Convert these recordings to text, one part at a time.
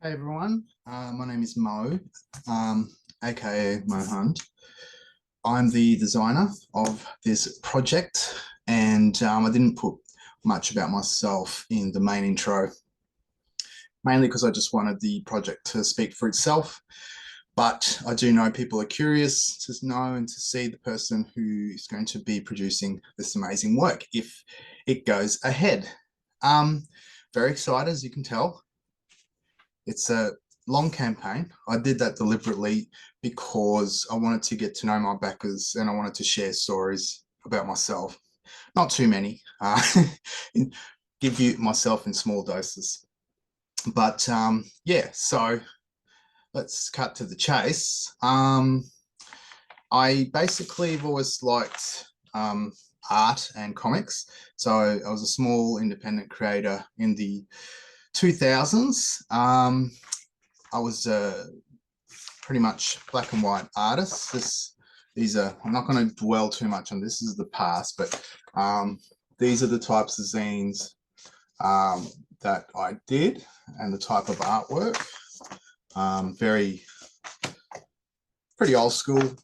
Hey everyone, my name is Mo, aka Mo Hunt. I'm the designer of this project, and I didn't put much about myself in the main intro, mainly because I just wanted the project to speak for itself. But I do know people are curious to know and to see the person who is going to be producing this amazing work if it goes ahead. Um, Very excited, as you can tell. It's a long campaign. I did that deliberately because I wanted to get to know my backers and I wanted to share stories about myself. Not too many. Give you myself in small doses. But yeah, so let's cut to the chase. I basically have always liked art and comics. So I was a small independent creator in the 2000s. I was pretty much black and white artist. These are, I'm not going to dwell too much on this. This is the past, but these are the types of zines that I did and the type of artwork. Pretty old school.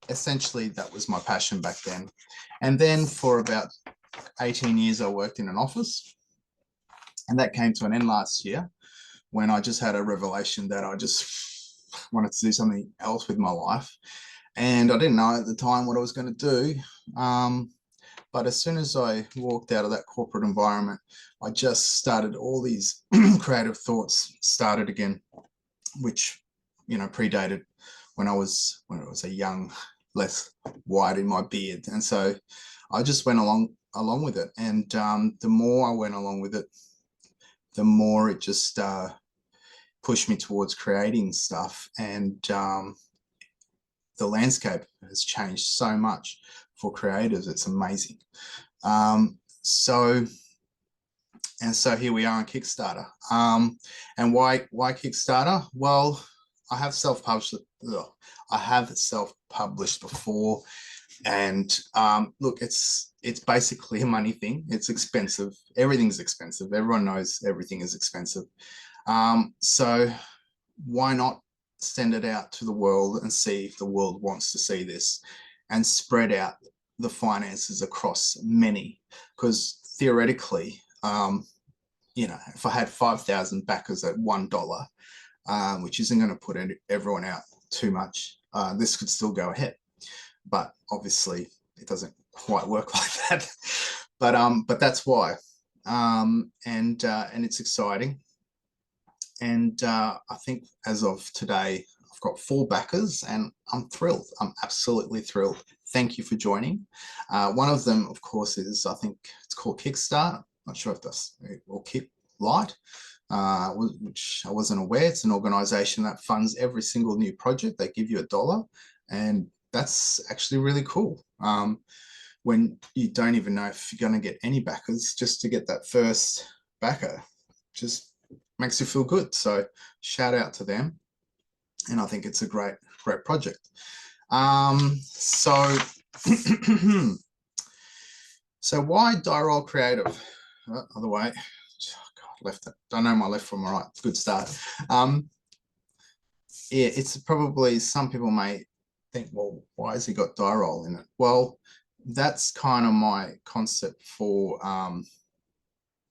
Essentially, that was my passion back then. And then for about 18 years, I worked in an office, and that came to an end last year when I just had a revelation that I just wanted to do something else with my life. And I didn't know at the time what I was going to do. But as soon as I walked out of that corporate environment, I just started all these creative thoughts started again, which, predated when I was a young, less white in my beard. And so I just went along with it. And the more I went along with it, the more it just pushed me towards creating stuff. And the landscape has changed so much for creators. It's amazing. So here we are on Kickstarter. And why Kickstarter? Well, I have self-published. I have self-published before, and look, it's basically a money thing. It's expensive. Everything's expensive. Everyone knows everything is expensive. So why not send it out to the world and see if the world wants to see this, and spread out the finances across many? Because theoretically, if I had 5,000 backers at $1, which isn't going to put everyone out too much, this could still go ahead. But obviously, it doesn't quite work like that. But that's why, and it's exciting. And I think as of today, I've got 4 backers, and I'm thrilled. I'm absolutely thrilled. Thank you for joining. One of them, of course, is, I think it's called Kickstarter. Not sure if that's, or Kick Light, which I wasn't aware. It's an organization that funds every single new project. They give you $1, and that's actually really cool. When you don't even know if you're going to get any backers, just to get that first backer just makes you feel good. So shout out to them. And I think it's a great project. So so why die roll creative? Other way. Oh God, left it. Don't know my left from my right. Good start. Yeah, it's probably, some people may think, well, why has he got die roll in it? Well, that's kind of my concept for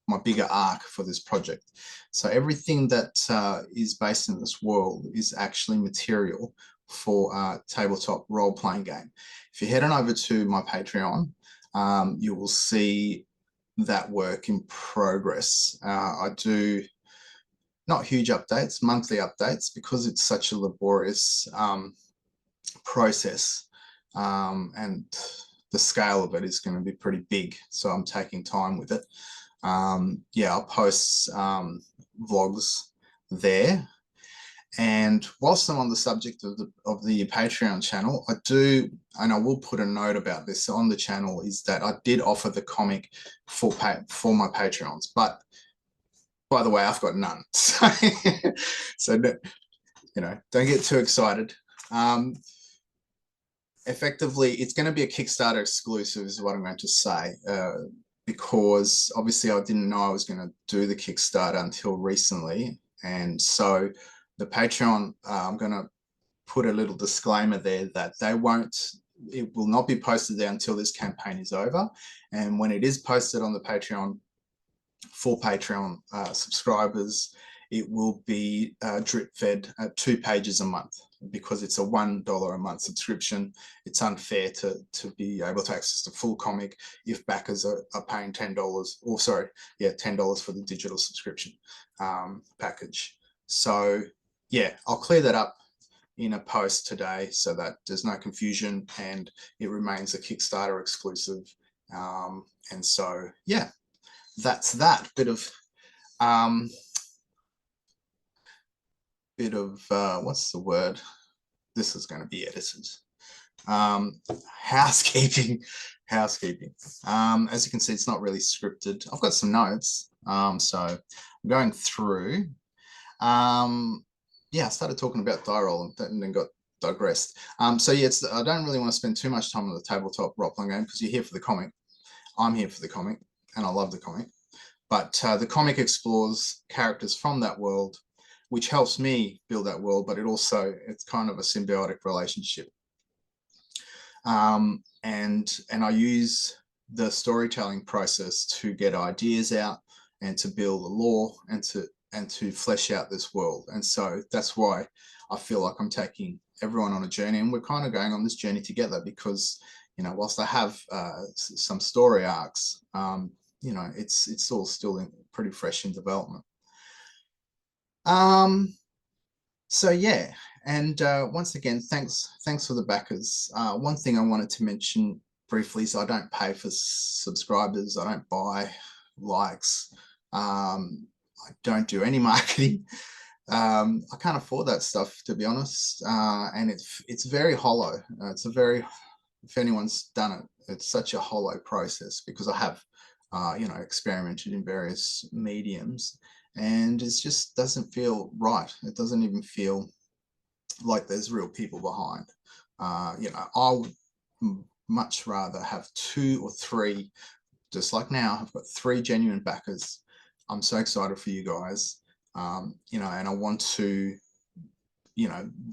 my bigger arc for this project. So everything that is based in this world is actually material for a tabletop role-playing game. If you head on over to my Patreon, you will see that work in progress. I do not huge updates, monthly updates, because it's such a laborious process, and the scale of it is going to be pretty big. So I'm taking time with it. Yeah, I'll post vlogs there. And whilst I'm on the subject of the Patreon channel, I do, and I will put a note about this on the channel, is that I did offer the comic for my Patreons, but by the way, I've got none. So don't get too excited. Effectively, it's going to be a Kickstarter exclusive, is what I'm going to say. Because obviously I didn't know I was going to do the Kickstarter until recently. And so the Patreon, I'm going to put a little disclaimer there that it will not be posted there until this campaign is over. And when it is posted on the Patreon, for Patreon subscribers, it will be drip fed at 2 pages a month. Because it's a $1 a month subscription, it's unfair to be able to access the full comic if backers are paying $10, or sorry, yeah, $10 for the digital subscription package. So yeah, I'll clear that up in a post today so that there's no confusion and it remains a Kickstarter exclusive. And so yeah, that's that bit of what's the word? This is going to be edited. Housekeeping. As you can see, it's not really scripted. I've got some notes, so I'm going through. Yeah, I started talking about die roll and then got digressed. So yeah, I don't really want to spend too much time on the tabletop role-playing game because you're here for the comic. I'm here for the comic, and I love the comic. But the comic explores characters from that world, which helps me build that world, but it's kind of a symbiotic relationship. And I use the storytelling process to get ideas out and to build a lore and to flesh out this world. And so that's why I feel like I'm taking everyone on a journey, and we're kind of going on this journey together because, whilst I have some story arcs, it's all still pretty fresh in development. So yeah, and once again, thanks for the backers. One thing I wanted to mention briefly is I don't pay for subscribers. I don't buy likes. I don't do any marketing. I can't afford that stuff, to be honest. And it's very hollow. If anyone's done it, it's such a hollow process because I have, experimented in various mediums, and it just doesn't feel right. It doesn't even feel like there's real people behind. I would much rather have 2 or 3, just like now, I've got 3 genuine backers. I'm so excited for you guys, and I want to,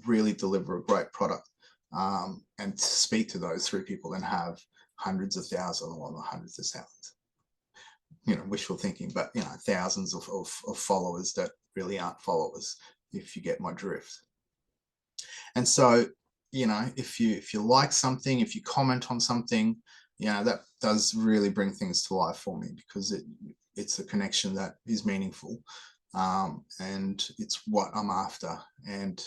really deliver a great product, and to speak to those 3 people and have hundreds of thousands, or not hundreds of thousands, wishful thinking, but thousands of followers that really aren't followers, if you get my drift. And so, if you like something, if you comment on something, that does really bring things to life for me, because it's a connection that is meaningful, and it's what I'm after. And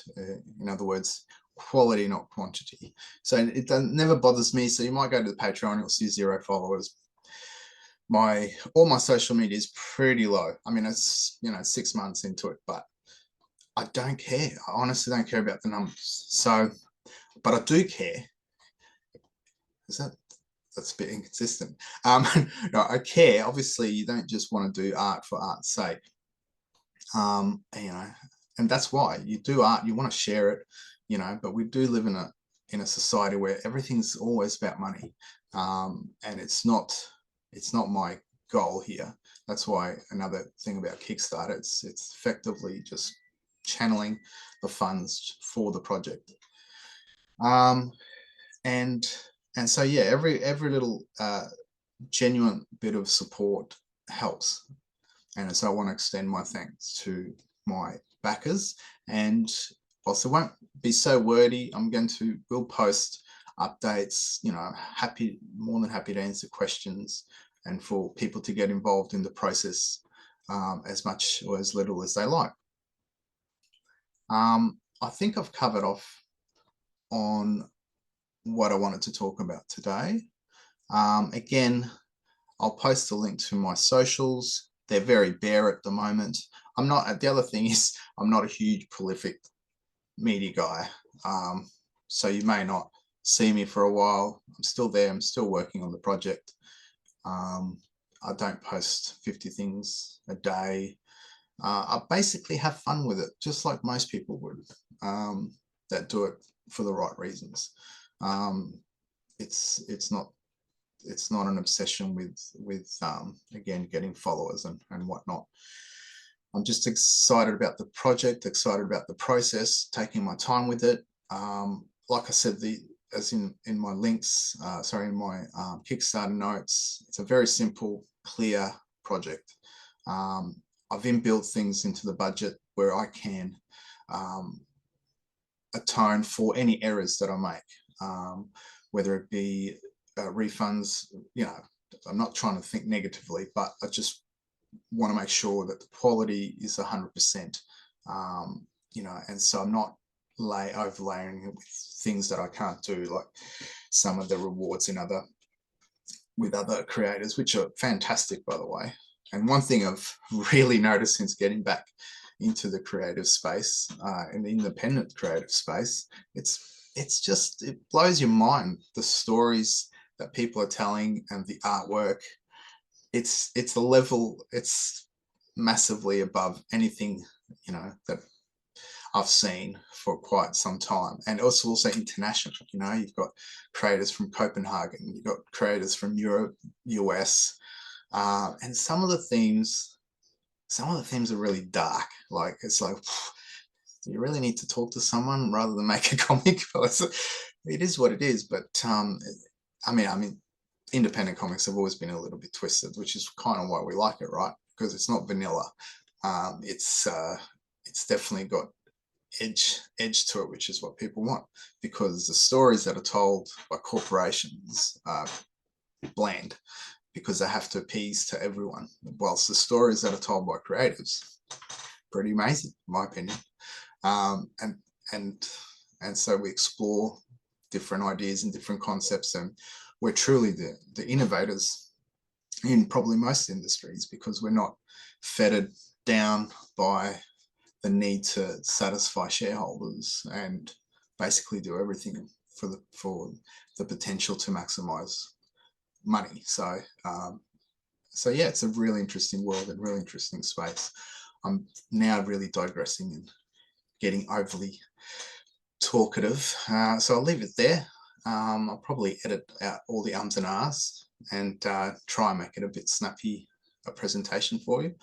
in other words, quality, not quantity. So it never bothers me. So you might go to the Patreon, you'll see 0 followers. All my social media is pretty low. I mean, it's 6 months into it, but I don't care. I honestly don't care about the numbers. So, but I do care. That's a bit inconsistent. No, I care. Obviously, you don't just want to do art for art's sake. And that's why you do art. You want to share it, but we do live in a society where everything's always about money, and it's not my goal here. That's why another thing about Kickstarter, it's effectively just channeling the funds for the project. And so yeah, every little genuine bit of support helps. And so I want to extend my thanks to my backers. And also won't be so wordy. We'll post updates, more than happy to answer questions and for people to get involved in the process, as much or as little as they like. I think I've covered off on what I wanted to talk about today. Again, I'll post a link to my socials. They're very bare at the moment. The other thing is, I'm not a huge prolific media guy. So you may not see me for a while. I'm still there. I'm still working on the project. I don't post 50 things a day. I basically have fun with it, just like most people would, that do it for the right reasons. It's not an obsession with again, getting followers and whatnot. I'm just excited about the project, excited about the process, taking my time with it. Like I said, as in my links, in my Kickstarter notes, it's a very simple, clear project. I've inbuilt things into the budget where I can atone for any errors that I make, whether it be refunds. I'm not trying to think negatively, but I just want to make sure that the quality is 100%. And so I'm not overlaying it with things that I can't do, like some of the rewards with other creators, which are fantastic, by the way. And one thing I've really noticed since getting back into the creative space, in the independent creative space, it blows your mind, the stories that people are telling and the artwork. It's a level, it's massively above anything that I've seen for quite some time. And also international. You've got creators from Copenhagen, you've got creators from Europe, US, and some of the themes are really dark. Like, it's like, do you really need to talk to someone rather than make a comic? It is what it is. But I mean, independent comics have always been a little bit twisted, which is kind of why we like it, right? Because it's not vanilla. It's definitely got edge to it, which is what people want, because the stories that are told by corporations are bland because they have to appease to everyone, whilst the stories that are told by creatives, pretty amazing, in my opinion. And so we explore different ideas and different concepts, and we're truly the innovators in probably most industries, because we're not fettered down by the need to satisfy shareholders and basically do everything for the potential to maximize money. So yeah, it's a really interesting world and really interesting space. I'm now really digressing and getting overly talkative, so I'll leave it there. I'll probably edit out all the ums and ahs and try and make it a bit snappy, a presentation for you.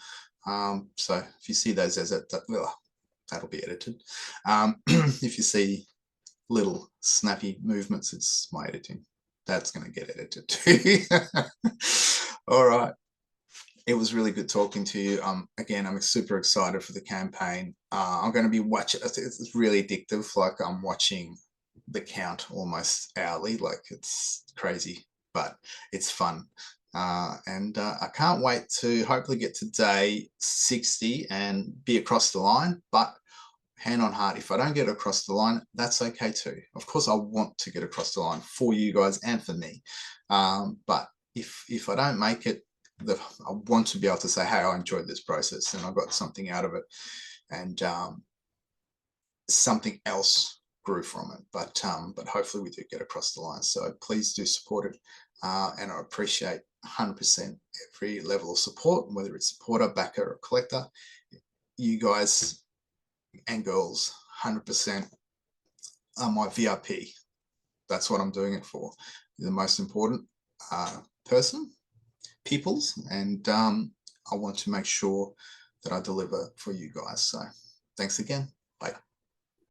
So if you see those that'll be edited. If you see little snappy movements, it's my editing. That's going to get edited too. All right. It was really good talking to you. Again, I'm super excited for the campaign. I'm going to be watching. It's really addictive. Like, I'm watching the count almost hourly. Like, it's crazy, but it's fun. And I can't wait to hopefully get to day 60 and be across the line. But hand on heart, if I don't get across the line, that's okay too. Of course, I want to get across the line for you guys and for me. But if I don't make it, I want to be able to say, hey, I enjoyed this process and I got something out of it, and something else grew from it. But hopefully we do get across the line. So please do support it, and I appreciate 100% every level of support, whether it's supporter, backer, or collector. You guys and girls, 100% are my VIP. That's what I'm doing it for. You're the most important peoples, and I want to make sure that I deliver for you guys. So thanks again.